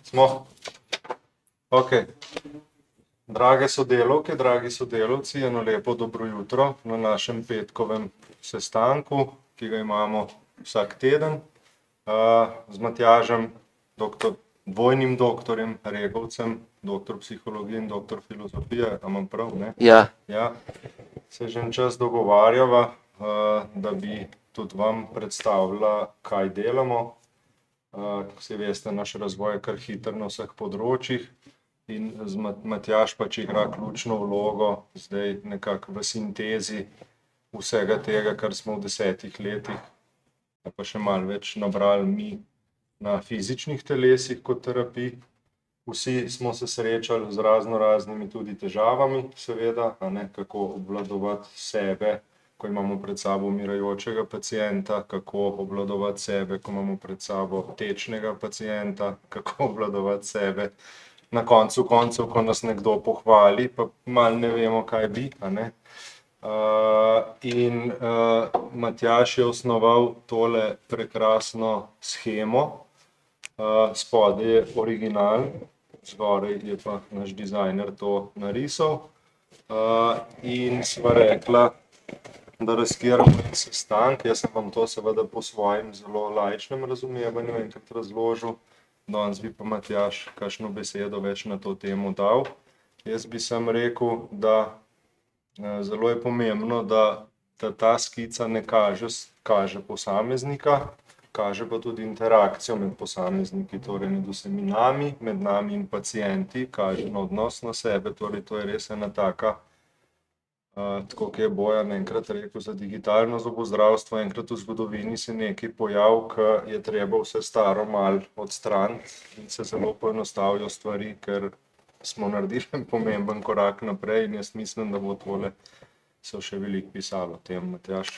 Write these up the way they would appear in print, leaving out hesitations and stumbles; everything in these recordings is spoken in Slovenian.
Smo. Ok. Drage sodelavke, dragi sodelavci, eno lepo dobro jutro na našem petkovem sestanku, ki ga imamo vsak teden z Matjažem, dvojnim doktorjem Regovcem, doktor psihologije in doktor filozofije. A imam prav, ne? Ja. Ja. Se že en čas dogovarjava, da bi tudi vam predstavila, kaj delamo. Vsi veste, naš razvoj je kar hiter na vseh področjih in Matjaž pač igra ključno vlogo zdaj nekako v sintezi vsega tega, kar smo v 10 letih, pa še malo več nabrali mi na fizičnih telesih kot terapij. Vsi smo se srečali z raznimi tudi težavami, seveda, a ne, kako obvladovati sebe, ko imamo pred sabo umirajočega pacienta, kako obvladovati sebe, ko imamo pred sabo tečnega pacienta, kako obvladovati sebe na koncu koncev, ko nas nekdo pohvali, pa malo ne vemo, kaj bi, a ne. Matjaž je osnoval tole prekrasno shemo, spodaj je original, zgoraj je pa naš dizajner to narisal, in sva rekla, da riskiramo en sestanek. Jaz sem vam to seveda po svojem zelo laičnem razumevanju enkrat razložil, danes bi pa Matjaž kakšno besedo več na to temo dal. Jaz bi samo rekel, da zelo je pomembno, da ta skica ne kaže posameznika, kaže pa tudi interakcijo med posamezniki, torej med vsemi nami, med nami in pacienti, kaže na odnos na sebe, torej to je res ena taka, tako kot je Bojan enkrat rekel za digitalno zobozdravstvo, enkrat v zgodovini se nekaj pojav, ki je treba vse staro malo odstraniti in se zelo poenostavijo stvari, ker smo naredili en pomemben korak naprej in jaz mislim, da bo tole se še veliko pisalo o tem. Matjaž,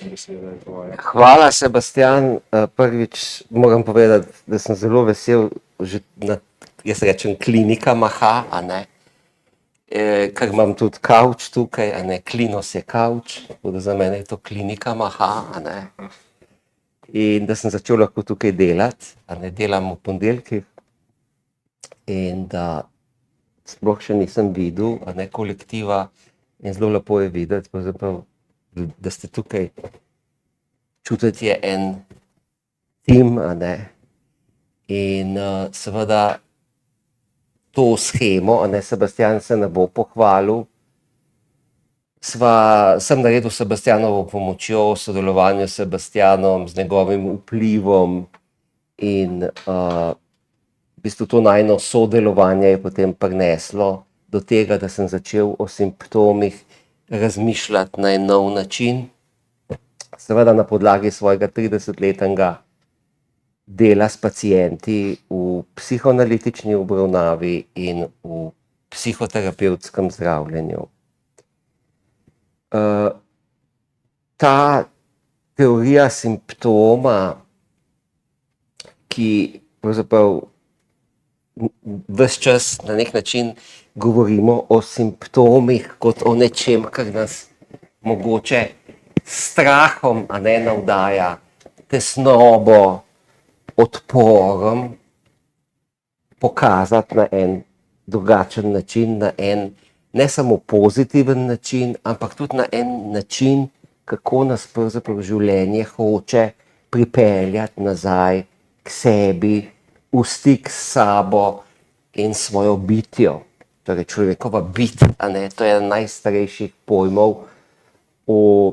beseda je tvoja. Hvala, Sebastian. Prvič moram povedati, da sem zelo vesel, že jaz rečem klinika maha, a ne, ker imam tudi kavč tukaj, a ne, klinos je kavč, tako da za mene je to klinika maha, a ne. In da sem začel lahko tukaj delati, a ne, delam v ponedeljkih in da sploh še nisem videl, a ne, kolektiva in zelo lepo je videti, pravzaprav, da ste tukaj, čutiti je en tim, a ne, in seveda to shemo, a ne, Sebastian se ne bo pohvalil, sem naredil s Sebastianovo pomočjo, v sodelovanju s Sebastianom, z njegovim vplivom in v bistvu to najino sodelovanje je potem prineslo do tega, da sem začel o simptomih razmišljati na en nov način, seveda na podlagi svojega 30-letnega dela s pacienti v psihoanalitični obravnavi in v psihoterapevtskem zdravljenju. Ta teorija simptoma, ki pravzaprav ves čas na nek način govorimo o simptomih kot o nečem, kar nas mogoče strahom, a ne, navdaja, tesnobo, odporom, pokazati na en drugačen način, na en ne samo pozitiven način, ampak tudi na en način, kako nas pravzaprav življenje hoče pripeljati nazaj k sebi, v stik s sabo in svojo bitjo. Torej človekova bit, a ne, to je eden najstarejših pojmov v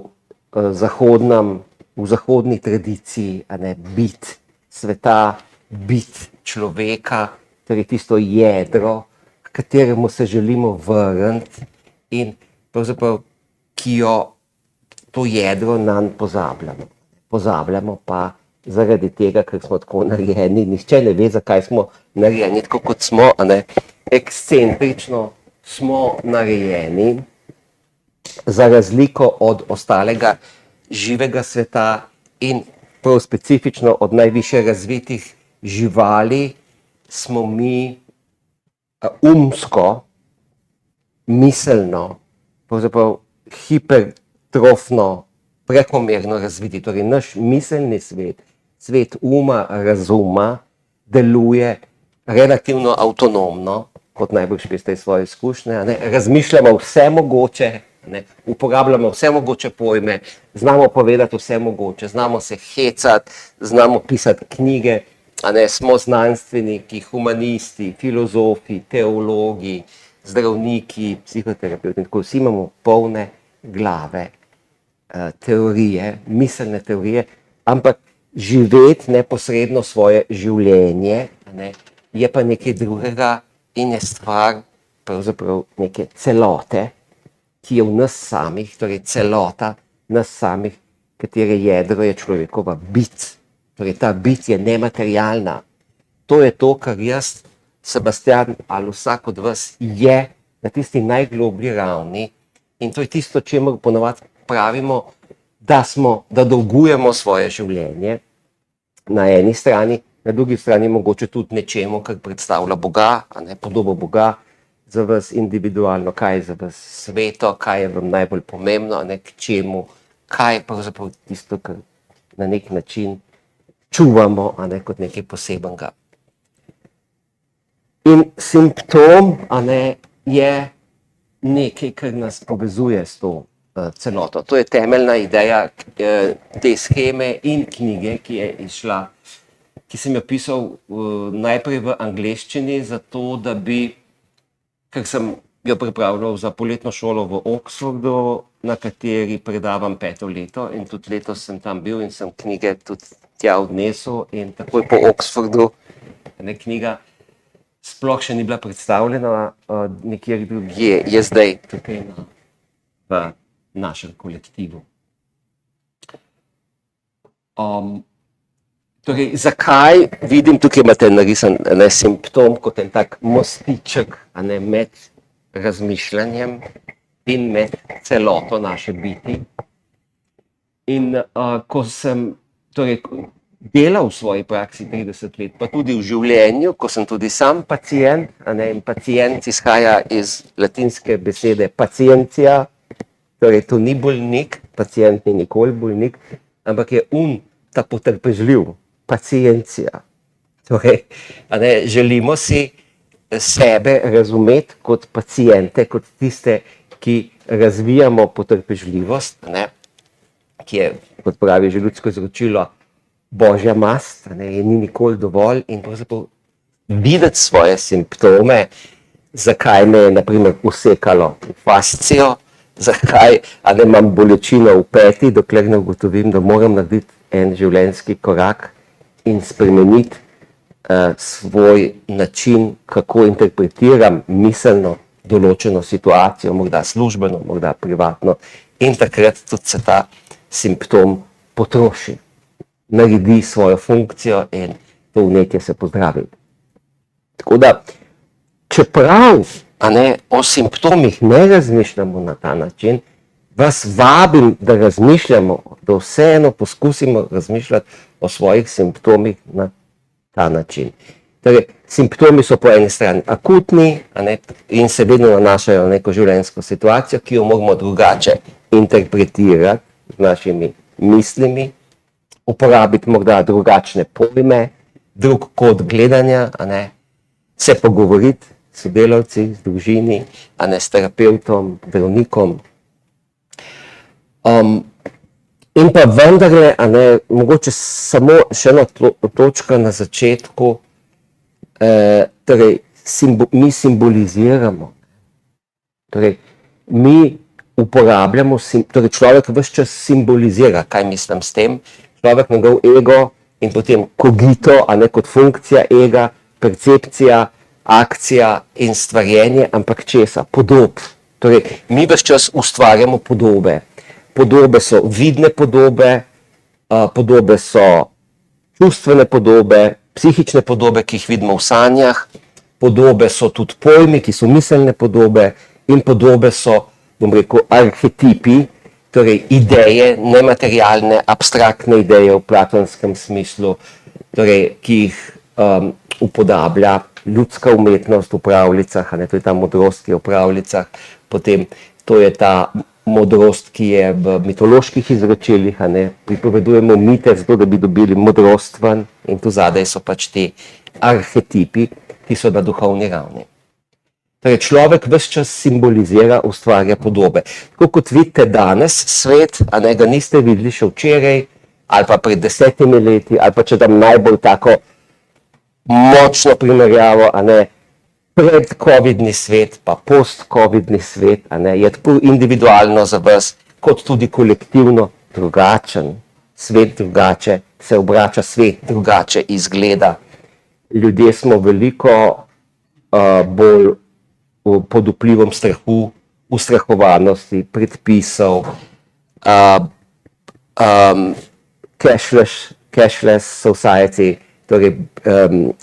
zahodni tradiciji, a ne, bit sveta, bit človeka, torej tisto jedro, k kateremu se želimo vrniti in pravzaprav, ki jo to jedro nanj pozabljamo. Pozabljamo pa zaradi tega, ker smo tako narejeni, nihče ne ve, zakaj smo narejeni, tako kot smo, a ne, ekscentrično smo narejeni, za razliko od ostalega živega sveta in prav specifično od najvišje razvitih živali, smo mi umsko, miselno, pravzaprav hipertrofno, prekomerno razviti. Torej naš miselni svet, svet uma, razuma, deluje relativno avtonomno, kot najbolj veste iz svoje izkušnje, razmišljamo vse mogoče, uporabljamo vse mogoče pojme, znamo povedati vse mogoče, znamo se hecati, znamo pisati knjige, smo znanstveniki, humanisti, filozofi, teologi, zdravniki, psihoterapeuti, tako vsi imamo polne glave teorije, miselne teorije, ampak živeti neposredno svoje življenje je pa nekaj drugega in je stvar pravzaprav neke celote, ki je v nas samih, torej celota nas samih, katere jedro je človekova bit. Torej ta bit je nematerialna. To je to, kar jaz, Sebastian ali vsak od vas je na tisti najgloblji ravni in to je tisto, čemu ponovadi pravimo, da dolgujemo svoje življenje na eni strani, na drugi strani mogoče tudi nečemu, kar predstavlja Boga, podobo Boga za vas individualno, kaj je za vas sveto, kaj je vam najbolj pomembno, k čemu, kaj je pravzaprav tisto, kar na nek način čuvamo, kot nekaj posebenega. In simptom je nekaj, kar nas povezuje s to celoto. To je temeljna ideja te sheme in knjige, ki je izšla, ki sem jo pisal najprej v angleščini, zato da bi, ker sem jo pripravljal za poletno šolo v Oxfordu, na kateri predavam 5. leto in tudi letos sem tam bil in sem knjige tudi tja odnesel in takoj po Oxfordu knjiga sploh še ni bila predstavljena nekjer drugje, je zdaj tukaj v našem kolektivu. Torej, zakaj vidim, tukaj imate narisan simptom kot en tak mostiček med razmišljanjem in med celoto naše biti. In ko sem delal v svoji praksi 30 let, pa tudi v življenju, ko sem tudi sam pacient, in pacient izhaja iz latinske besede pacientia, torej to ni bolnik, pacient ni nikoli bolnik, ampak je ta potrpežljiv, paciencija. Torej, želimo si sebe razumeti kot paciente, kot tiste, ki razvijamo potrpežljivost, ki je, kot pravi že ljudsko izročilo, božja mast, je ni nikoli dovolj in pravzaprav videti svoje simptome, zakaj me je na primer usekalo v fascijo, zakaj imam bolečino v peti, dokler ne ugotovim, da moram narediti en življenjski korak in spremeniti svoj način, kako interpretiram miselno določeno situacijo, morda službeno, morda privatno, in takrat tudi se ta simptom potroši, naredi svojo funkcijo in to vnetje se pozdravi. Tako da, čeprav o simptomih ne razmišljamo na ta način, vas vabim, da razmišljamo, da vseeno poskusimo razmišljati o svojih simptomih na ta način. Torej, simptomi so po eni strani akutni in se vedno nanašajo na neko življenjsko situacijo, ki jo moramo drugače interpretirati z našimi mislimi, uporabiti morda drugačne pojme, drug kod gledanja, se pogovoriti s sodelavci, z družini, s terapeutom, zdravnikom. In pa vendarle, mogoče samo še ena točka na začetku, torej mi simboliziramo, torej mi uporabljamo, torej človek ves čas simbolizira, kaj mislim s tem, človek njegov ego in potem kogito, kot funkcija ega, percepcija, akcija in stvarjenje, ampak česa, podob. Torej, mi ves čas ustvarjamo podobe. Podobe so vidne podobe, podobe so čustvene podobe, psihične podobe, ki jih vidimo v sanjah, podobe so tudi pojmi, ki so miselne podobe in podobe so, bom rekel, arhetipi, torej ideje, nematerialne, abstraktne ideje v platonskem smislu, torej, ki jih upodablja ljudska umetnost v pravljicah, to je ta modrost, ki je v pravljicah, potem to je ta modrost, ki je v mitoloških izročilih, pripovedujemo mite, zato da bi dobili modrost ven in tu zadaj so pač ti arhetipi. ki so na duhovni ravni. Torej, človek ves čas simbolizira, ustvarja podobe. Tako kot vidite danes, svet, a ne ga niste videli še včeraj, ali pa pred 10 leti, ali pa če dam najbolj tako močno primerjavo, a ne, pred-covidni svet, pa post-covidni svet, a ne, je tako individualno za vas, kot tudi kolektivno drugačen. Svet drugače se obrača, svet drugače izgleda. Ljudje smo veliko bolj pod vplivom strahu, ustrahovanosti, predpisov, cashless society, torej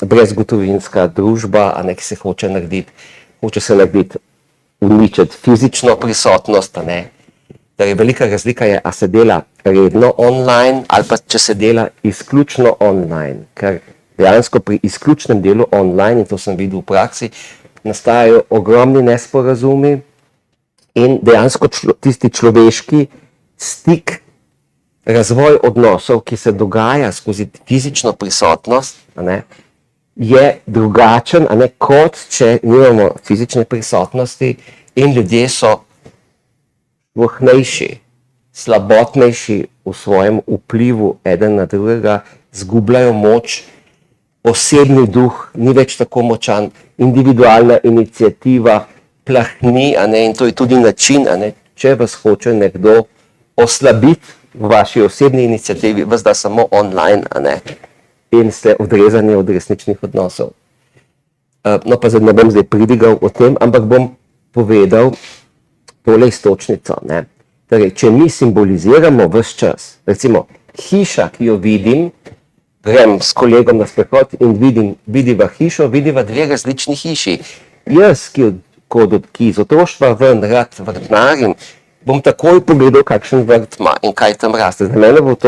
brezgotovinska družba, a ne, ki se hoče narediti, uničiti fizično prisotnost, a ne. Torej, velika razlika je, a se dela redno online ali pa če se dela izključno online, ker dejansko pri izključnem delu online, in to sem videl v praksi, nastajajo ogromni nesporazumi in dejansko tisti človeški stik, razvoj odnosov, ki se dogaja skozi fizično prisotnost, a ne, je drugačen, a ne, kot če nimamo fizične prisotnosti in ljudje so vohnejši, slabotnejši v svojem vplivu eden na drugega, zgubljajo moč, osebni duh ni več tako močan, individualna iniciativa plahni, a ne, in to je tudi način, a ne, če vas hoče nekdo oslabiti v vaši osebni iniciativi, vas da samo online, a ne, in ste odrezani od resničnih odnosov. No, pa ne bom zdaj pridigal o tem, ampak bom povedal tole istočnico, ne. Torej, če mi simboliziramo ves čas, recimo hiša, ki jo vidim, grem s kolegom na sprehod in vidiva hišo, vidiva dve različni hiši. Jaz, ki iz otroštva ven rad vrtnarim, bom takoj pogledal, kakšen vrt ima in kaj tam raste. Za mene bo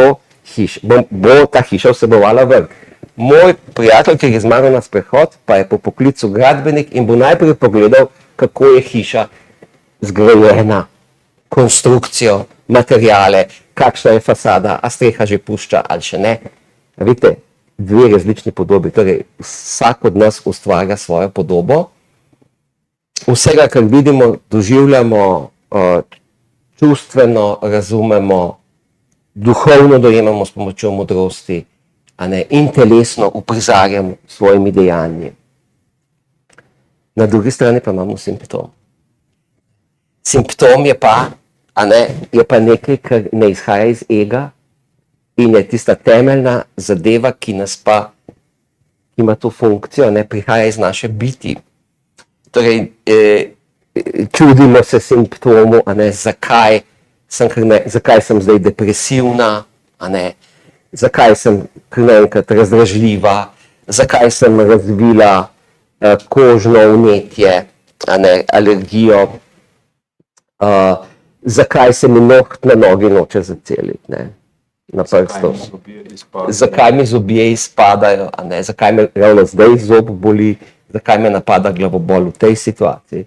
ta hiša vsebovala vrt. Moj prijatelj, ki je z mano na sprehod, pa je po poklicu gradbenik in bo najprej pogledal, kako je hiša zgrajena, konstrukcijo, materiale, kakšna je fasada, a streha že pušča ali še ne. Vidite, dve različni podobi, torej vsak od nas ustvarja svojo podobo. Vsega, kar vidimo, doživljamo, čustveno razumemo, duhovno dojemamo s pomočjo modrosti, a ne, in telesno uprizarjamo svojimi dejanji. Na drugi strani pa imamo simptom. Simptom je pa, a ne, je pa nekaj, kar ne izhaja iz ega in je tista temeljna zadeva, ki nas pa, ki ima to funkcijo, ne, prihaja iz naše biti. Torej, čudimo se simptomu, a ne, zakaj sem zdaj depresivna, a ne, zakaj sem kar naenkrat razdražljiva, zakaj sem razvila kožno vnetje, a ne, alergijo, zakaj se mi noht na nogi noče zaceliti, ne, na prstu. Zakaj mi zobje izpadajo, a ne, zakaj me ravno zdaj zob boli, zakaj me napada glavobol v tej situaciji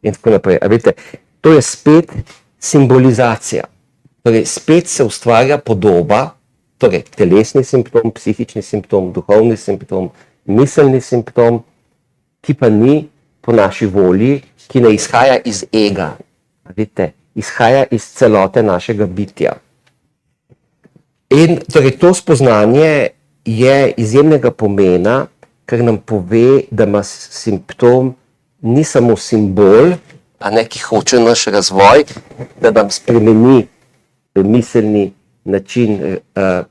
in tako naprej. A vidite, to je spet simbolizacija. Torej, spet se ustvarja podoba, torej telesni simptom, psihični simptom, duhovni simptom, miselni simptom, ki pa ni po naši volji, ki ne izhaja iz ega. Vidite, izhaja iz celote našega bitja. In torej to spoznanje je izjemnega pomena, ker nam pove, da ima simptom ni samo simbol, a ne, ki hoče naš razvoj, da nam spremeni miselni način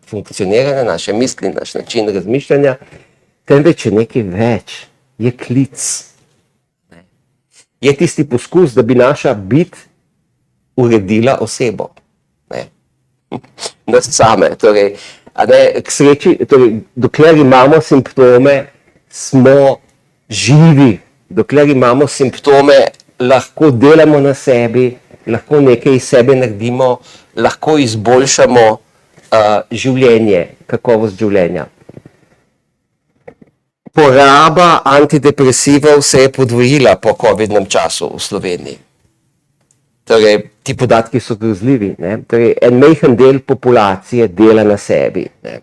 funkcioniranja, naše misli, naš način razmišljanja, temveč je nekaj več, je klic. Je tisti poskus, da bi naša bit uredila osebo. Ne. Nas same. Torej, a ne, k sreči, torej, dokler imamo simptome, smo živi. Dokler imamo simptome, lahko delamo na sebi, lahko nekaj iz sebe naredimo, lahko izboljšamo življenje, kakovost življenja. Poraba antidepresivov se je podvojila po covidnem času v Sloveniji. Torej, ti podatki so grozljivi, ne? Torej, en majhen del populacije dela na sebi, ne?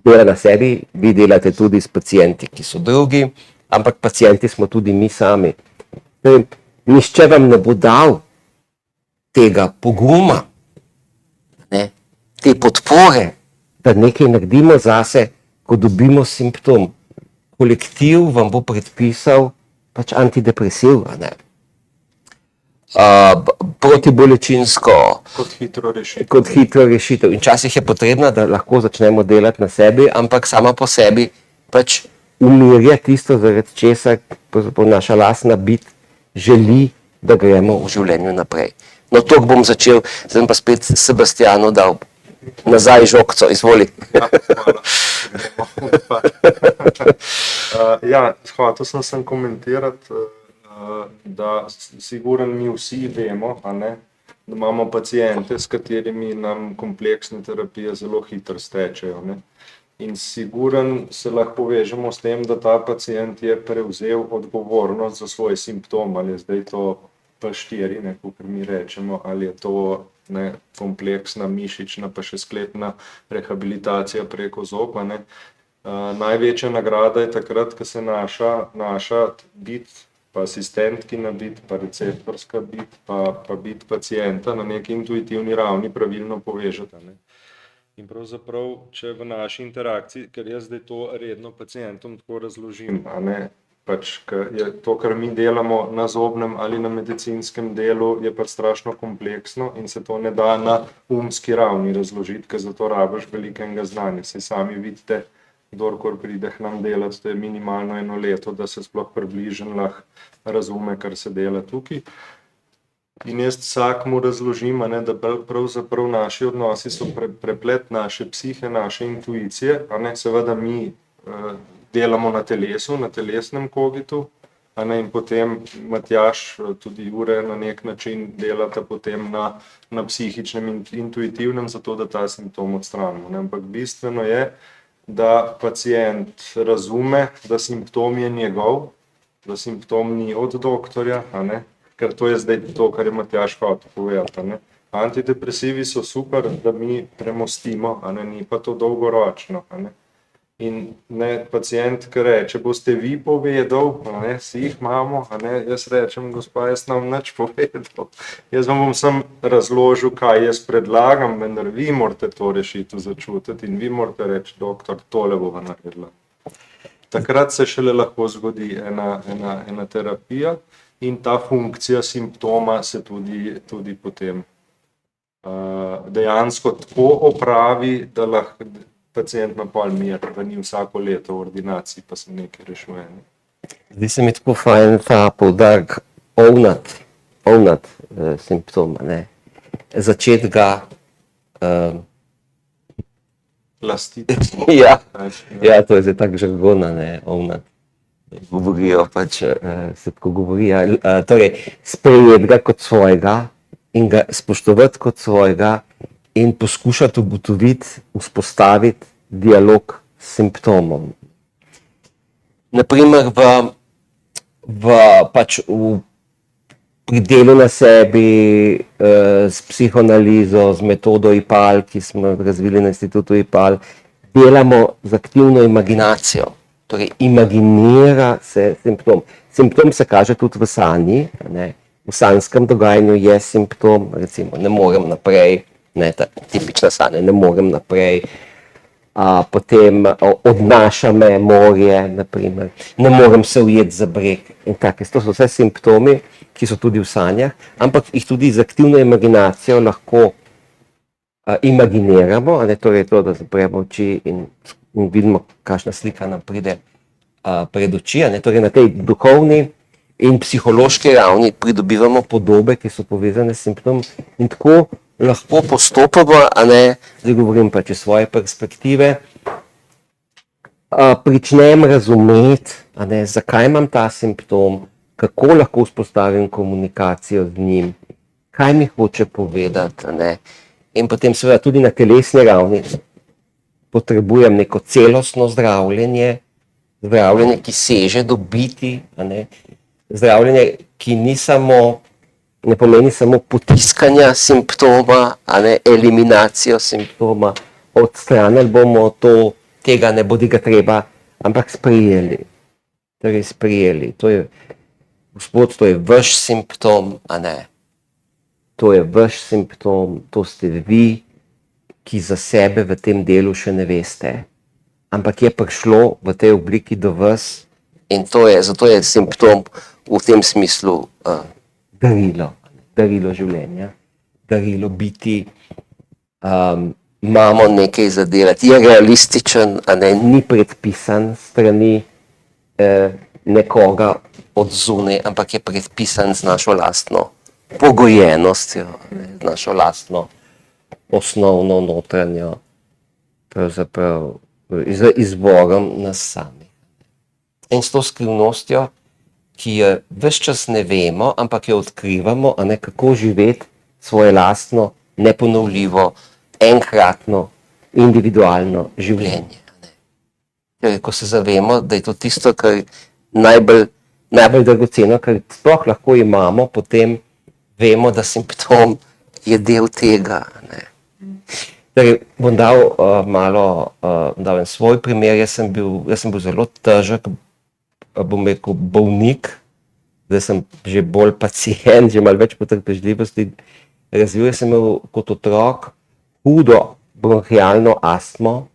Dela na sebi, vi delate tudi s pacienti, ki so drugi, ampak pacienti smo tudi mi sami. Torej, nihče vam ne bo dal tega poguma, ne, te podpore, da nekaj naredimo zase, ko dobimo simptom. Kolektiv vam bo predpisal pač antidepresiv, a ne. Protibolečinsko, kot hitro rešitev. In včasih je potrebno, da lahko začnemo delati na sebi, ampak sama po sebi pač umirja tisto, zaradi česar naša lastna bit želi, da gremo v življenju naprej. No, to bom začel, zdaj pa spet Sebastianu dal nazaj žogco, izvoli. Ja, hotel sem komentirati, da sigurno mi vsi vemo, a ne, da imamo paciente, s katerimi nam kompleksne terapije zelo hitro stečejo, ne. In sigurno se lahko vežemo s tem, da ta pacient je prevzel odgovornost za svoj simptom, ali je zdaj to P4, ne, kakor mi rečemo, ali je to, ne, kompleksna mišična pa še sklepna rehabilitacija preko zob, ne. Največja nagrada je takrat, ko se naša bit, pa asistentkina bit, pa receptorska bit, pa bit pacienta na neki intuitivni ravni pravilno povežeta, ne. In pravzaprav, če v naši interakciji, ker jaz zdaj to redno pacientom tako razložim, a ne, pač je to, kar mi delamo na zobnem ali na medicinskem delu, je pač strašno kompleksno in se to ne da na umski ravni razložiti, ker za to rabiš velikega znanja. Saj sami vidite, kdorkoli pride k nam delati, to je minimalno 1 leto, da se sploh približno lahko razume, kar se dela tukaj. In jaz vsakmu razložim, a ne, da pravzaprav naši odnosi so preplet naše psihe, naše intuicije, a ne, seveda mi delamo na telesu, na telesnem kogitu, a ne, in potem Matjaž, tudi Jure na nek način delata potem na psihičnem in intuitivnem, zato da ta simptom odstranimo, ne. Ampak bistveno je, da pacient razume, da simptom je njegov, da simptom ni od doktorja, a ne, ker to je zdaj to, kar je Matjaž hotel povedati, a ne. Antidepresivi so super, da mi premostimo, a ne, ni pa to dolgoročno, a ne. In ne, pacient, ki reče, boste vi povedal, a ne, si jih imamo, a ne, jaz rečem, gospa, jaz nam nič povedal. Jaz vam bom sam razložil, kaj jaz predlagam, vendar vi morate to rešitev začutiti in vi morate reči, doktor, tole bova naredila. Takrat se šele lahko zgodi ena terapija in ta funkcija simptoma se tudi potem dejansko tako opravi, da lahko pacient ima pol mir, da ni vsako leto v ordinaciji, pa se nekaj rešuje. Zdi se mi tako fajn ta poudarek ovnat simptoma, ne. Začeti ga lastiti. Ja, to je zdaj tako žargona, ne, ovnat. Govorijo pač, se tako govori, torej sprejeti ga kot svojega in ga spoštovati kot svojega in poskušati ugotoviti, vzpostaviti dialog s simptomom. Naprimer pri delu na sebi, s psihoanalizo, z metodo IPAL, ki smo razvili na Institutu IPAL, delamo z aktivno imaginacijo. Torej, imaginira se simptom. Simptom se kaže tudi v sanji, ne. V sanjskem dogajanju je simptom, recimo, ne morem naprej, ne, ta tipična sanja, ne morem naprej, potem odnaša me morje, naprimer, ne morem se ujeti za breg in take. To so vse simptomi, ki so tudi v sanjah, ampak jih tudi z aktivno imaginacijo lahko imaginiramo, a ne, torej to, da zapremo oči in vidimo, kakšna slika nam pride pred oči, a ne, torej na tej duhovni in psihološki ravni pridobivamo podobe, ki so povezane s simptomom in tako lahko postopamo, a ne, zdaj govorim pač iz svoje perspektive, pričnem razumeti, a ne, zakaj imam ta simptom, kako lahko vzpostavim komunikacijo z njim, kaj mi hoče povedati, a ne, in potem seveda tudi na telesni ravni potrebujem neko celostno zdravljenje, ki seže do biti, a ne, zdravljenje, ki ni samo, ne pomeni samo potiskanja simptoma, a ne, eliminacijo simptoma, odstranili bomo tega ne bodi ga treba, ampak sprejeli. torej sprejeli. To je, Gospod, to je vaš simptom, a ne. To je vaš simptom, to ste vi, ki za sebe v tem delu še ne veste. Ampak je prišlo v tej obliki do vas in zato je simptom v tem smislu darilo življenja, darilo biti, imamo nekaj zadelati, je realističen, a ne, ni predpisan strani nekoga od zunaj, ampak je predpisan z našo lastno pogojenostjo, z našo lastno osnovno notranjo, pravzaprav z izvorom nas samih. In s to skrivnostjo, ki jo ves čas ne vemo, ampak jo odkrivamo, a ne, kako živeti svoje lastno, neponovljivo, enkratno, individualno življenje. Torej, ko se zavemo, da je to tisto, kar najbolj dragoceno, kar sploh lahko imamo, potem vemo, da simptom je del tega. Ne. Torej, bom dal dal en svoj primer. Jaz sem bil zelo težek, bom rekel, bolnik, zdaj sem že bolj pacient, že malo več potrpežljivosti razvil. Jaz sem imel kot otrok hudo bronhialno astmo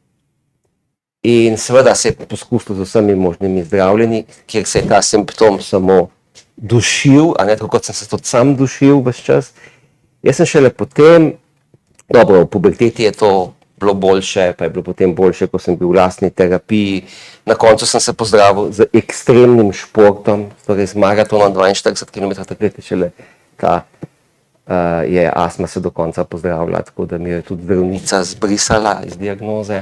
in seveda se je poskusil z vsemi možnimi zdravljenji, kjer se je ta simptom samo dušil, a ne, tako kot sem se tudi sam dušil ves čas. Jaz sem šele potem, dobro, v puberteti je to bilo boljše, pa je bilo potem boljše, ko sem bil v lastni terapiji. Na koncu sem se pozdravil z ekstremnim športom, torej z maratonom 42 km, takrat je šele je astma se do konca pozdravila, tako da mi je tudi zdravnica zbrisala iz diagnoze,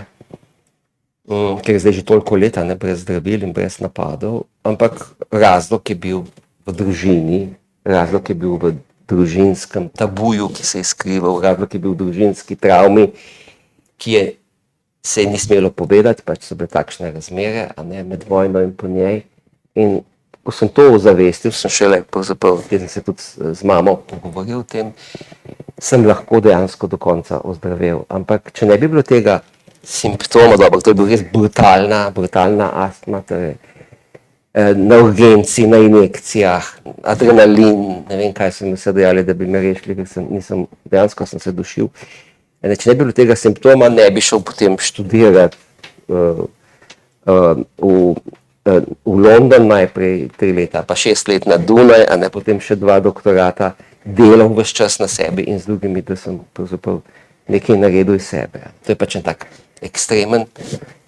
ker je zdaj že toliko leta, ne, brez zdravil in brez napadov, ampak razlog je bil v družini, razlog je bil v družinskem tabuju, ki se je skrival, razlog je bil v družinski travmi, ki se ni smelo povedati, pač so bile takšne razmere, a ne, med vojno in po njej. In ko sem to ozavestil, sem šele, pravzaprav, kjer sem se tudi z mamo pogovoril o tem, sem lahko dejansko do konca ozdravel. Ampak če ne bi bilo tega simptoma, dobro, to je bil res brutalna astma, torej na urgenci, na injekcijah, adrenalin, ne vem, kaj so mi vse dejali, da bi me rešili, ker dejansko sem se dušil. Če ne bi bilo tega simptoma, ne bi šel potem študirati v London najprej 3 leta, pa 6 let na Dunaj, a ne, potem še 2 doktorata, delal ves čas na sebi in z drugimi, da sem pravzaprav nekaj naredil iz sebe. To je pač en tak ekstremen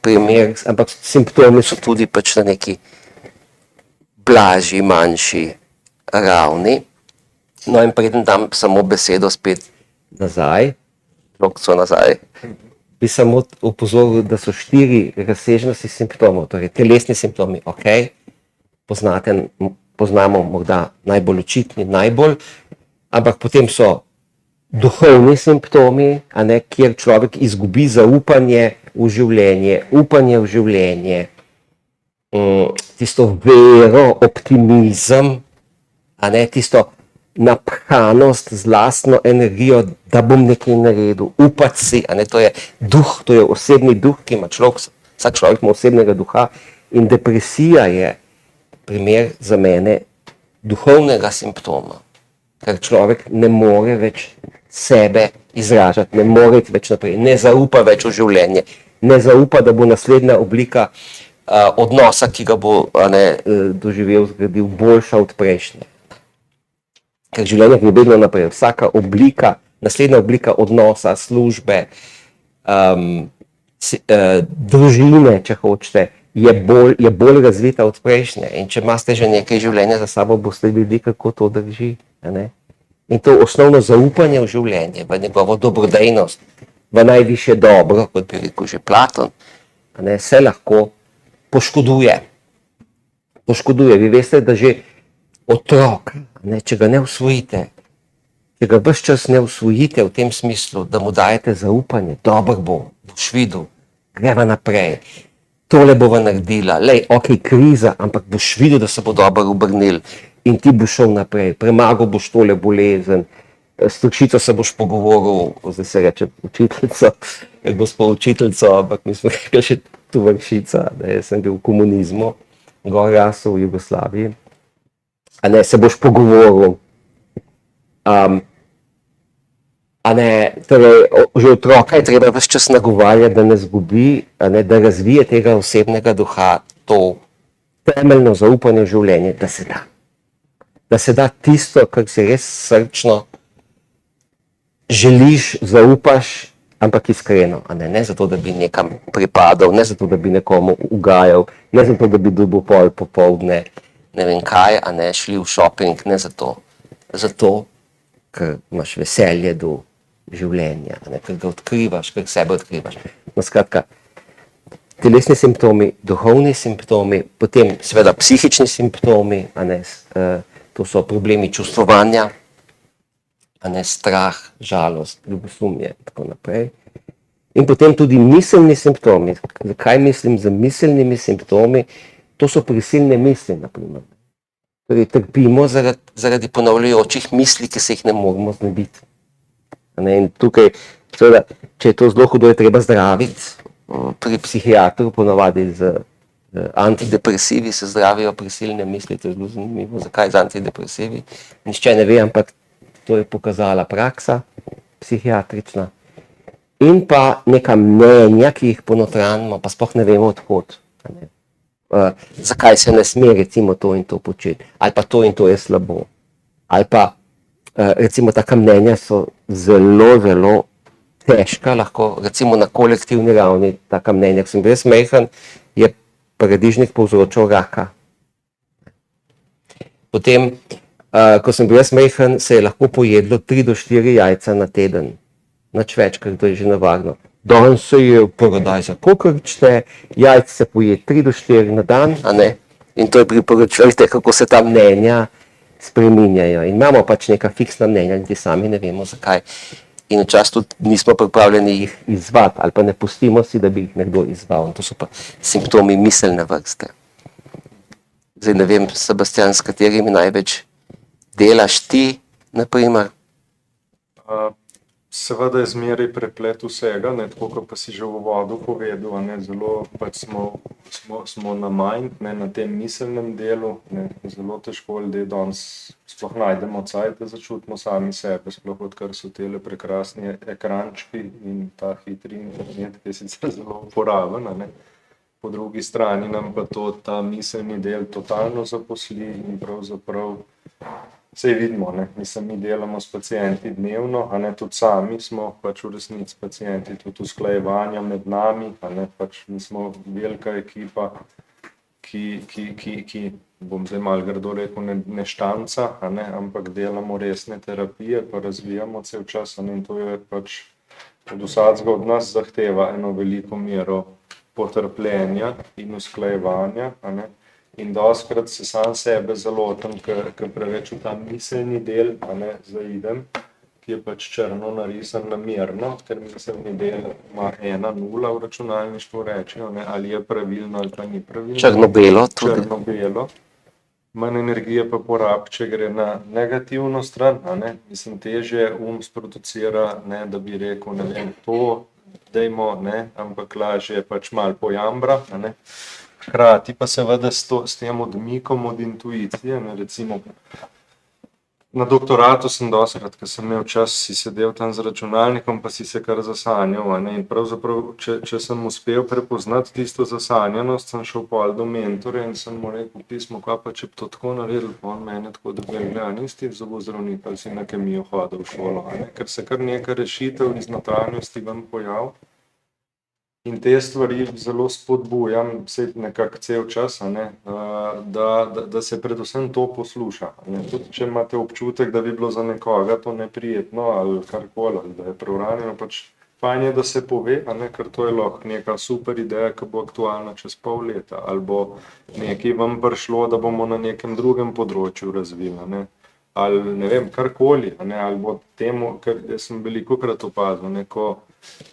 primer, ampak simptomi so tudi pač na neki blažji, manjši ravni. No in preden dam samo besedo spet nazaj, bi samo opozoril, da so 4 razsežnosti simptomov, torej telesni simptomi, ok, poznamo morda najbolj očitni, ampak potem so duhovni simptomi, a ne, kjer človek izgubi zaupanje v življenje, tisto vero, optimizem, a ne, tisto naphanost z lastno energijo, da bom nekaj naredil, upati si, a ne, to je duh, to je osebni duh, ki ima vsak človek ima osebnega duha in depresija je primer za mene duhovnega simptoma, ker človek ne more več sebe izražati, ne more več naprej, ne zaupa več v življenje, ne zaupa, da bo naslednja oblika odnosa, ki ga bo, a ne, doživel, zgradil, boljša od prejšnje. Ker življenje gre vedno naprej, vsaka oblika, naslednja oblika odnosa, službe, družine, če hočete, je bolj razvita od prejšnje. In če imate že nekaj življenja za sabo, boste videli, kako to drži. Ne? In to osnovno zaupanje v življenje, v njegovo dobrodejnost, v najvišje dobro, kot bi rekel že Platon, ne, se lahko poškoduje. Vi veste, da že otrok, ne, če ga ne usvojite, če ga ves čas ne usvojite v tem smislu, da mu dajete zaupanje, dobro boš videl, greva naprej, tole bova naredila, lej, ok, kriza, ampak boš videl, da se bo dobro obrnil in ti boš šel naprej, premagal boš tole bolezen, s Trkšico se boš pogovoril, zdaj se reče učiteljico, gospod učiteljico, ampak mi smo rekli še Tovaršica, da jaz sem bil v komunizmu, gor rasel v Jugoslaviji, a ne, se boš pogovoril. A ne, torej, že otroka je treba ves čas nagovarjati, da ne zgubi, a ne, da razvije tega osebnega duha, to temeljno zaupanje v življenje, da se da. Da se da tisto, kar si res srčno želiš, zaupaš, ampak iskreno, a ne zato, da bi nekam pripadal, ne zato, da bi nekomu ugajal, ne zato, da bi dobil pol popoldne, ne vem kaj, a ne šli v shopping, ne zato. Zato, ker imaš veselje do življenja, a ne, ker ga odkrivaš, ker sebe odkrivaš. No, skratka, telesni simptomi, duhovni simptomi, potem seveda psihični simptomi, a ne, to so problemi čustvovanja, a ne, strah, žalost, ljubosumje in tako naprej. In potem tudi miselni simptomi. Zakaj mislim z miselnimi simptomi? To so prisilne misli, na primer. Torej, trpimo zaradi ponavljajočih misli, ki se jih ne moremo znebiti. In tukaj, seveda, če je to zelo hudo, je treba zdraviti. Pri psihiatru ponavadi z antidepresivi se zdravijo prisilne misli, to je zelo zanimivo. Zakaj z antidepresivi? Nihče ne ve, ampak to je pokazala praksa psihiatrična. In pa neka mnenja, ki jih ponotranimo, pa sploh ne vemo odkot. Zakaj se ne sme recimo to in to početi, ali pa to in to je slabo. Ali pa recimo taka mnenja so zelo, zelo težka, lahko recimo na kolektivni ravni taka mnenja. Ko sem bil smehen, je paradižnik povzročal raka. Potem, ko sem bil smehen, se je lahko pojedlo 3 do 4 jajca na teden. Nič več, ker to je že nevarno. Danes se je paradajza kokrčne, jajce se poje 3 do 4 na dan, a ne? In to je priporočilo, kako se ta mnenja spreminjajo. In imamo pač neka fiksna mnenja, niti sami ne vemo zakaj. In včasih tudi nismo pripravljeni jih izzvati, ali pa ne pustimo si, da bi jih nekdo izzval. To so pa simptomi miselne vrste. Zdaj ne vem, Sebastian, s katerimi največ delaš ti, na primer? Seveda je zmeraj preplet vsega, ne, tako kot pa si že v uvodu povedal, ne, zelo pač smo na mind, ne, na tem miselnem delu, ne, zelo težko ljudje danes sploh najdemo cajt, da začutimo sami sebe, sploh odkar so tele prekrasni ekrančki in ta hitri internet, ki je sicer zelo uporaben, ne. Po drugi strani nam pa ta miselni del totalno zaposli in pravzaprav sej vidimo, ne, mislim, mi delamo s pacienti dnevno, a ne, tudi sami smo pač v resnici pacienti, tudi usklajevanja med nami, a ne, pač mi smo velika ekipa, ki bom zdaj malo grdo rekel, ne štanca, a ne, ampak delamo resne terapije, pa razvijamo cel čas, a ne, in to je pač od vsakega od nas zahteva eno veliko mero potrpljenja in usklajevanja, a ne. In dostikrat se sam sebe zalotim, ker preveč v ta miselni del, a ne, zaidem, ki je pač črno narisan namerno, ker miselni del ima 1-0 v računalništvu, rečejo, ne, ali je pravilno ali pa ni pravilno. Črno-belo tudi. Črno-belo. Manj energije pa porabi, če gre na negativno stran, a ne, mislim, težje sproducira, ne, da bi rekel, ne vem, to dajmo, ne, ampak lažje pač malo pojambra, a ne. Hkrati pa seveda s tem odmikom od intuicije, ne, recimo na doktoratu sem dostikrat, ko sem imel čas, si sedel tam z računalnikom, pa si se kar zasanjal, a ne, in pravzaprav, če sem uspel prepoznati tisto zasanjanost, sem šel pol do mentorja in sem mu rekel pismo, kaj pa če bi to tako naredil, pa on mene tako dobil, gleda, nisi ti zobozdravnik ali si na kemijo hodil v šolo, a ne, ker se kar neka rešitev iz notranjosti ven pojav. In te stvari zelo spodbujam, vsaj nekako cel čas, a ne, da se predvsem to posluša. Ne. Tudi če imate občutek, da bi bilo za nekoga to neprijetno ali karkoli, da je preuranjeno, pač fajn je, da se pove, a ne, ker to je lahko neka super ideja, ki bo aktualna čez pol leta, ali bo nekaj vam prišlo, da bomo na nekem drugem področju razvili, ne. Ali ne vem, karkoli, a ne, ali bo temu, ker jaz sem velikokrat opazil, ne, ko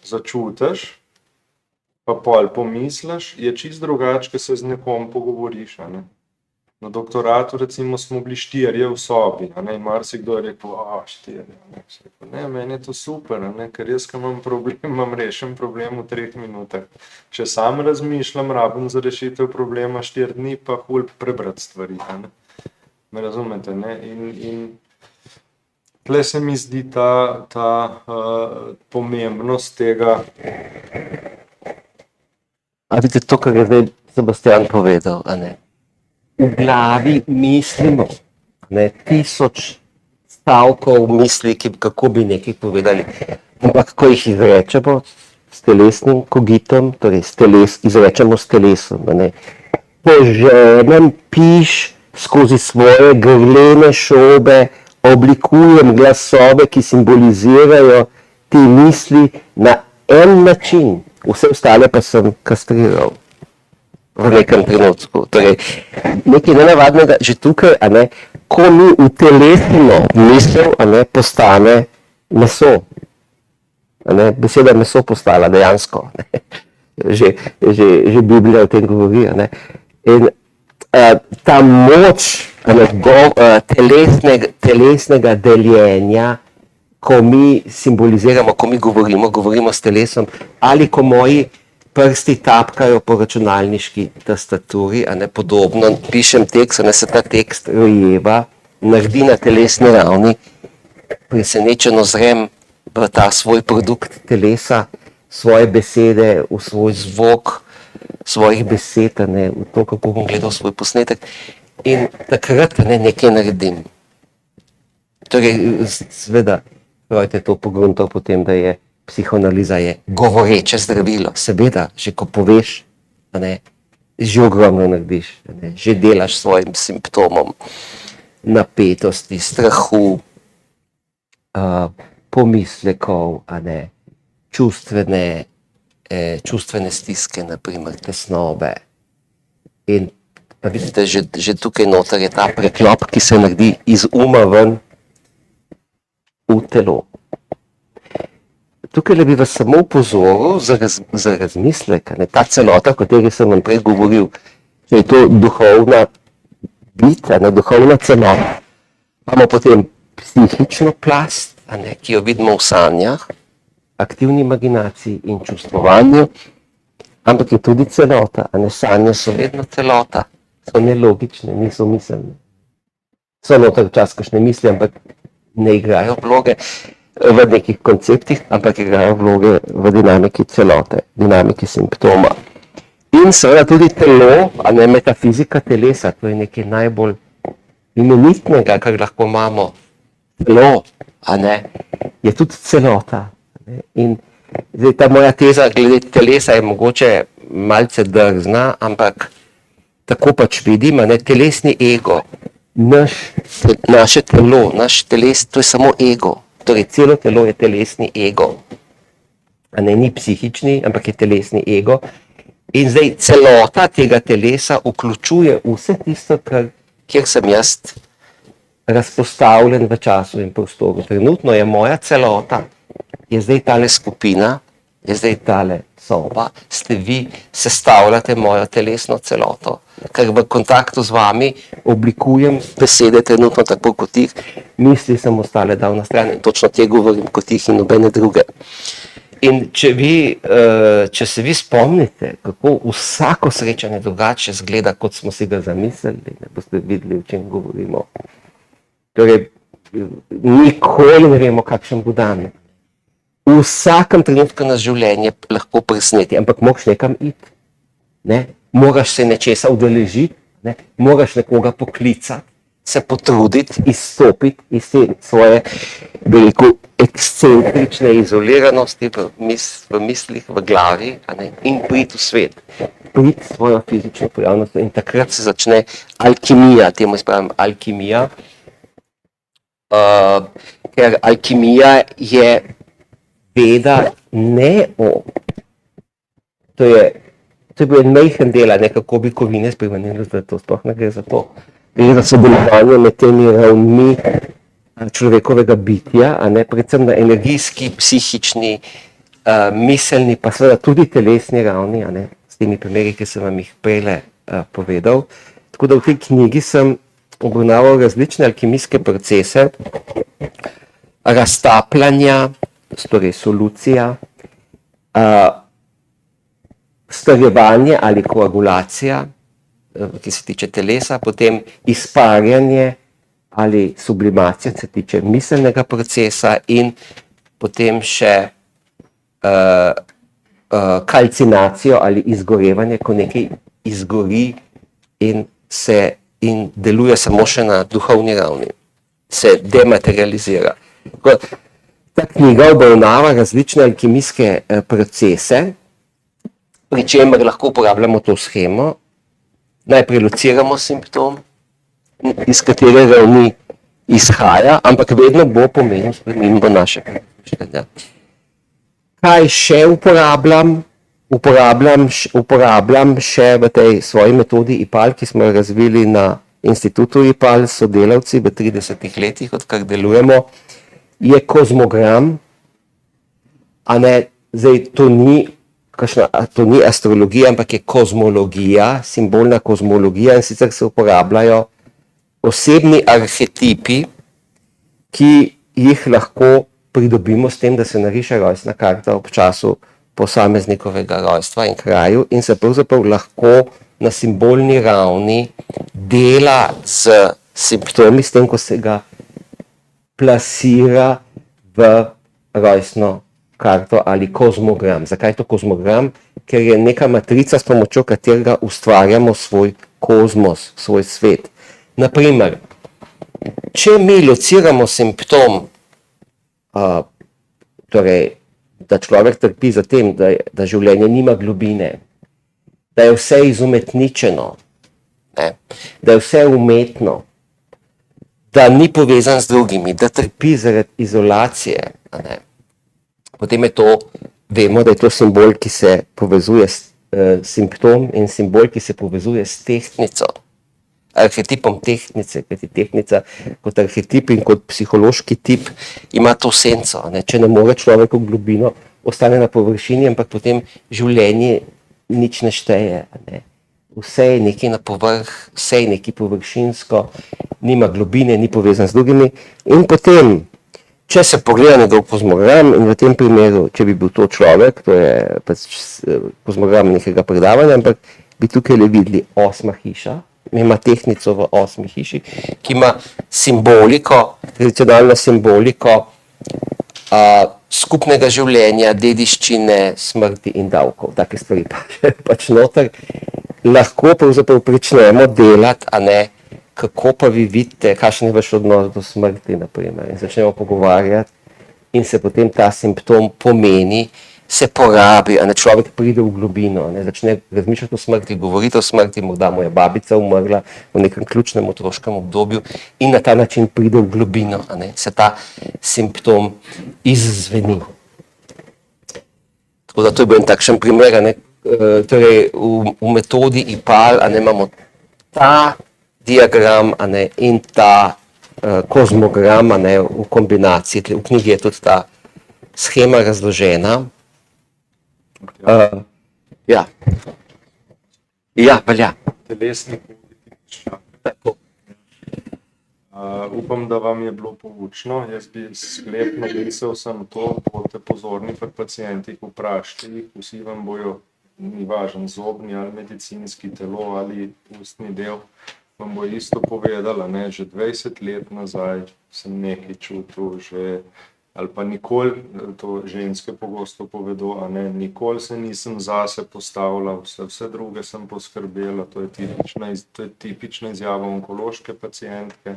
začutiš, pa pol pomisliš, je čisto drugače, ko se z nekom pogovoriš, a ne. Na doktoratu recimo smo bili 4 v sobi, a ne, in marsikdo je rekel, 4, ne, rekel, ne, meni je to super, a ne, ker jaz, ko imam problem, imam rešen problem v 3 minutah. Če sam razmišljam, rabim za rešitev problema 4 dni, pa ful prebrati stvari, a ne. Me razumete, ne, in tle se mi zdi ta pomembnost tega. A vidite to, kar je zdaj Sebastian povedal, a ne? V glavi mislimo, ne, 1000 stavkov misli, kako bi nekaj povedali, ampak ko jih izrečemo s telesnim kogitom, torej izrečemo s telesom, ne, poženem, piš skozi svoje grlene šobe, oblikujem glasove, ki simbolizirajo te misli na en način, vse ostale pa sem kastriral v nekem trenutku. Torej, nekaj nenavadnega, že tukaj, a ne, ko mi utelesimo misel, a ne, postane meso. A ne, beseda meso postala dejansko. Ne. Že Biblija o tem govori. A ne. In ta moč, a ne, telesnega deljenja, ko mi simboliziramo, ko mi govorimo s telesom, ali ko moji prsti tapkajo po računalniški tastaturi, a ne, podobno, pišem tekst, a ne, se ta tekst rojeva, naredi na telesni ravni, presenečeno zrem v ta svoj produkt telesa, svoje besede, v svoj zvok, svojih besed, a ne, v to, kako bom gledal svoj posnetek, in takrat, a ne, nekaj naredim. Torej, seveda, Freud je to pogruntal potem, da je psihoanaliza je govoreče zdravilo. Seveda, že ko poveš, a ne, že ogromno narediš, a ne, že delaš svojim simptomom napetosti, strahu, pomislekov, a ne, čustvene stiske, naprimer tesnobe. In pa vidite, že tukaj noter je ta preklop, ki se naredi iz uma ven v telo. Tukaj bi vas samo upozoril za razmislek, ne, ta celota, o kateri sem vam prej govoril, če je to duhovna bit, ne, duhovna celota. Imamo potem psihično plast, a ne, ki jo vidimo v sanjah, aktivni imaginaciji in čustvovanju, ampak je tudi celota, a ne, sanje so vedno celota, so nelogične, niso miselne. So noter včasih kakšne misli, ampak ne igrajo vloge v nekih konceptih, ampak igrajo vloge v dinamiki celote, dinamiki simptoma. In seveda tudi telo, a ne, metafizika telesa, to je nekaj najbolj imenitnega, kar lahko imamo. Telo, a ne, je tudi celota. Ne? In zdaj ta moja teza glede telesa je mogoče malce drzna, ampak tako pač vidim, a ne, telesni ego, naše telo, naš teles, to je samo ego. Torej, celo telo je telesni ego. A ne, ni psihični, ampak je telesni ego. In zdaj celota tega telesa vključuje vse tisto, kjer sem jaz razpostavljen v času in prostoru. Trenutno je moja celota, je zdaj tale skupina, je zdaj tale soba, ste vi, sestavljate mojo telesno celoto. Ker v kontaktu z vami oblikujem besede trenutno tako kot jih, misli sem ostale dal na stran in točno te govorim kot jih in nobene druge. In če se vi spomnite, kako vsako srečanje drugače zgleda, kot smo si ga zamislili, ne boste videli, o čem govorimo. Torej, nikoli ne vemo, kakšen bo dan. V vsakem trenutku na življenje lahko presneti, ampak moraš nekam iti. Ne? Moraš se nečesa udeležiti, ne? Moraš nekoga poklicati, se potruditi, izstopiti iz te svoje, bi rekel, ekscentrične izoliranosti v mislih, v glavi, a ne? In priti v svet, priti svojo fizično pojavnost in takrat se začne alkimija, temu spravim alkimija, ker alkimija je veda ne o, to je bil en majhen del, nekako bi kovine spremenili, da to sploh ne gre za to. Gre za sodelovanje med temi ravnmi človekovega bitja, a ne, predvsem na energijski, psihični, miselni, pa seveda tudi telesni ravni, a ne, s temi primeri, ki sem vam jih prejle povedal. Tako da v tej knjigi sem obravnaval različne alkimijske procese, raztapljanja, torej solucija, strjevanje ali koagulacija, ki se tiče telesa, potem izparjanje ali sublimacija, ki se tiče miselnega procesa, in potem še kalcinacijo ali izgorevanje, ko nekaj izgori in deluje samo še na duhovni ravni, se dematerializira. Ta knjiga obravnava različne alkimijske procese, pri čemer lahko uporabljamo to shemo. Najprej lociramo simptom, iz katerega ravni izhaja, ampak vedno bo pomenil spremembo našega mišljenja. Kaj še uporabljam? Uporabljam še v tej svoji metodi IPAL, ki smo jo razvili na Institutu IPAL, sodelavci v 30 letih, odkar delujemo, je kozmogram, a ne, zdaj to ni astrologija, ampak je kozmologija, simbolna kozmologija, in sicer se uporabljajo osebni arhetipi, ki jih lahko pridobimo s tem, da se nariše rojstna karta ob času posameznikovega rojstva in kraju, in se pravzaprav lahko na simbolni ravni dela z simptomi, s tem, ko se ga plasira v rojstno karto ali kozmogram. Zakaj je to kozmogram? Ker je neka matrica, s pomočjo katerega ustvarjamo svoj kozmos, svoj svet. Naprimer, če mi lociramo simptom, torej, da človek trpi za tem, da življenje nima globine, da je vse izumetničeno, da je vse umetno, da ni povezan z drugimi, da trpi zaradi izolacije, potem je to, vemo, da je to simbol, ki se povezuje s simptom, in simbol, ki se povezuje s tehtnico, arhetipom tehtnice, kajti tehtnica kot arhetip in kot psihološki tip ima to senco. Če ne more človek v globino, ostane na površini, ampak potem življenje nič ne šteje. Vse je nekaj na povrh, vse je nekaj površinsko, nima globine, ni povezan z drugimi. In potem, če se pogleda njegov kozmogram, in v tem primeru, če bi bil to človek, to je pač kozmogram nekega predavanja, ampak bi tukaj le videli 8. hiša, ima tehtnico v 8. hiši, ki ima simboliko, tradicionalno simboliko skupnega življenja, dediščine, smrti in davkov. Take stvari pač noter. Lahko pravzaprav pričnemo delati, a ne, kako pa vi vidite, kakšen je vaš odnos do smrti, naprimer, in začnemo pogovarjati, in se potem ta simptom pomeni, se porabi, a ne, človek pride v globino, ne, začne razmišljati o smrti, govoriti o smrti, morda mu je babica umrla v nekem ključnem otroškem obdobju, in na ta način pride v globino, a ne, se ta simptom izzveni. Tako da to je bil en takšen primer, a ne, torej v metodi IPAL, a ne, imamo ta diagram, a ne, in ta kozmogram, a ne, v kombinaciji. V knjigi je tudi ta shema razložena. Ja, velja. Telesni kodi. Upam, da vam je bilo poučno. Jaz bi sklepno misel sem to, bodite pozorni pri pacientih, vprašajte jih, vsi vam bojo, ni važen, zobni ali medicinski, telo ali ustni del, vam bo isto povedala, ne, že 20 let nazaj sem nekaj čutil, že, ali pa nikoli, to ženske pogosto povedo, a ne, nikoli se nisem zase postavila, vse druge sem poskrbela, to je tipična izjava onkološke pacientke,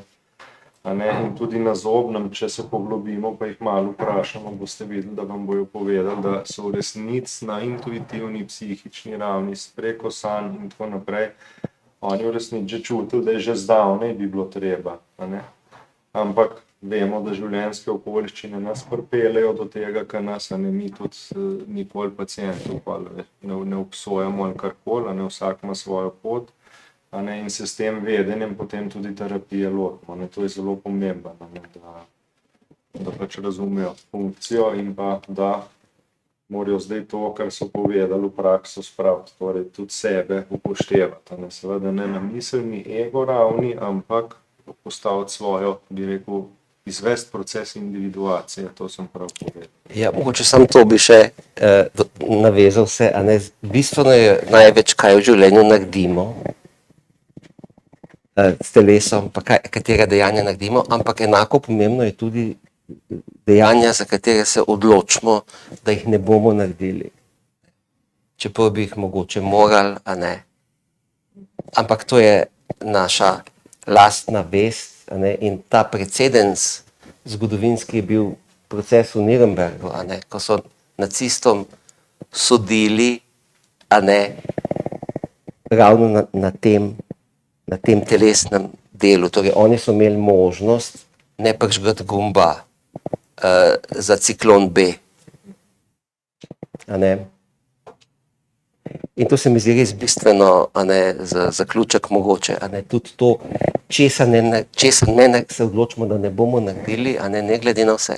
a ne, in tudi na zobnem, če se poglobimo, pa jih malo vprašamo, boste videli, da vam bojo povedali, da so v resnici na intuitivni, psihični ravni, preko sanj in tako naprej, oni v resnici že čutili, da je že zdavnaj bi bilo treba, a ne, ampak vemo, da življenjske okoliščine nas pripeljejo do tega, kar nas, a ne, mi tudi nikoli pacientov ne obsojamo ali karkoli, a ne, vsak ima svojo pot, a ne, in se s tem vedenjem potem tudi terapije lotimo, ne, to je zelo pomembno, da pač razumejo funkcijo in pa da morajo zdaj to, kar so povedali, v prakso spraviti, torej tudi sebe upoštevati. Ne? Seveda ne na miselni ego ravni, ampak postaviti svojo, bi rekel, izvesti proces individuacije, to sem prav povedal. Ja, mogoče samo to bi še navezal se, a ne, bistveno je največ, kaj v življenju naredimo s telesom, pa katera dejanja naredimo, ampak enako pomembno je tudi dejanja, za katere se odločimo, da jih ne bomo naredili. Čeprav bi jih mogoče morali, a ne. Ampak to je naša lastna vest, a ne, in ta precedens zgodovinski je bil proces v Nürnbergu, a ne, ko so nacistom sodili, a ne, ravno na tem telesnem delu. Torej, oni so imeli možnost ne prižgati gumba za ciklon B. A ne. In to se mi zdi res bistveno, a ne, za zaključek mogoče, a ne, tudi to, česa ne se odločimo, da ne bomo naredili, a ne glede na vse.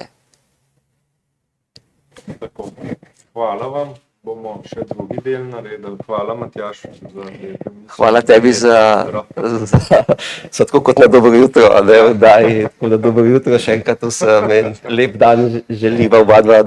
Tako, hvala vam, bomo še drugi del naredili. Hvala, Matjaž, za lepe misli. Hvala tebi za tako kot na dobro jutro, a ne, tako da dobro jutro še enkrat vsem in lep dan želiva oba dva,